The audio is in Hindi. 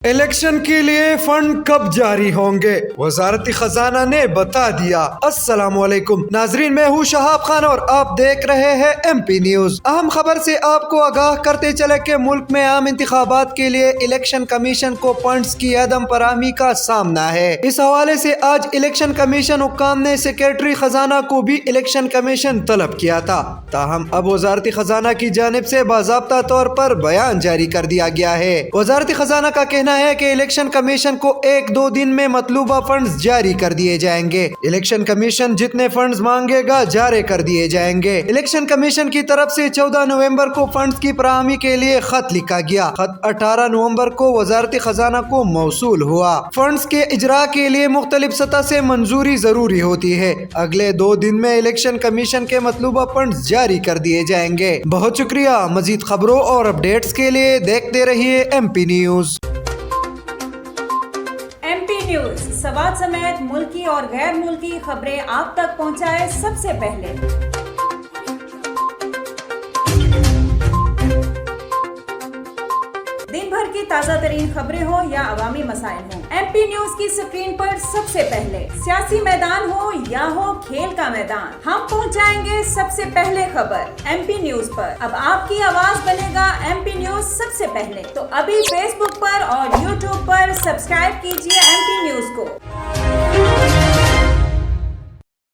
इलेक्शन के लिए फंड कब जारी होंगे, वजारती खजाना ने बता दिया। अस्सलामुअलैकुम नाजरीन, मैं हूँ शहाब खान और आप देख रहे हैं MP न्यूज। अहम खबर से आपको आगाह करते चले कि मुल्क में आम इंतखाबात के लिए इलेक्शन कमीशन को फंड्स की अदम फराहमी का सामना है। इस हवाले से आज इलेक्शन कमीशन हुक्काम ने सेक्रेटरी खजाना को भी इलेक्शन कमीशन तलब किया था, ताहम अब वजारती खजाना की जानिब से बाज़ाब्ता तौर पर बयान जारी कर दिया गया है। वजारती खजाना का कहना है कि इलेक्शन कमीशन को 1-2 दिन में मतलूबा फंड्स जारी कर दिए जाएंगे। इलेक्शन कमीशन जितने फंड्स मांगेगा जारी कर दिए जाएंगे। इलेक्शन कमीशन की तरफ से 14 नवंबर को फंड्स की फराहमी के लिए खत लिखा गया। खत 18 नवंबर को वजारती खजाना को मौसूल हुआ। फंड्स के इजरा के लिए मुख्तलिफ सतह से मंजूरी जरूरी होती है। अगले 2 दिन में इलेक्शन कमीशन के मतलूबा फंड्स जारी कर दिए जाएंगे। बहुत शुक्रिया। मजीद खबरों और अपडेट्स के लिए देखते रहिए MP न्यूज। MP न्यूज सवाल समेत मुल्की और गैर मुल्की खबरें आप तक पहुंचाए सबसे पहले। दिन भर की ताज़ा तरीन खबरें हो या अवामी मसाइल हो, MP न्यूज की स्क्रीन पर सबसे पहले। सियासी मैदान हो या हो खेल का मैदान, हम पहुंचाएंगे सबसे पहले खबर MP न्यूज पर। अब आपकी आवाज बनेगा MP न्यूज सबसे पहले। तो अभी Facebook पर और YouTube पर सब्सक्राइब कीजिए MP न्यूज को।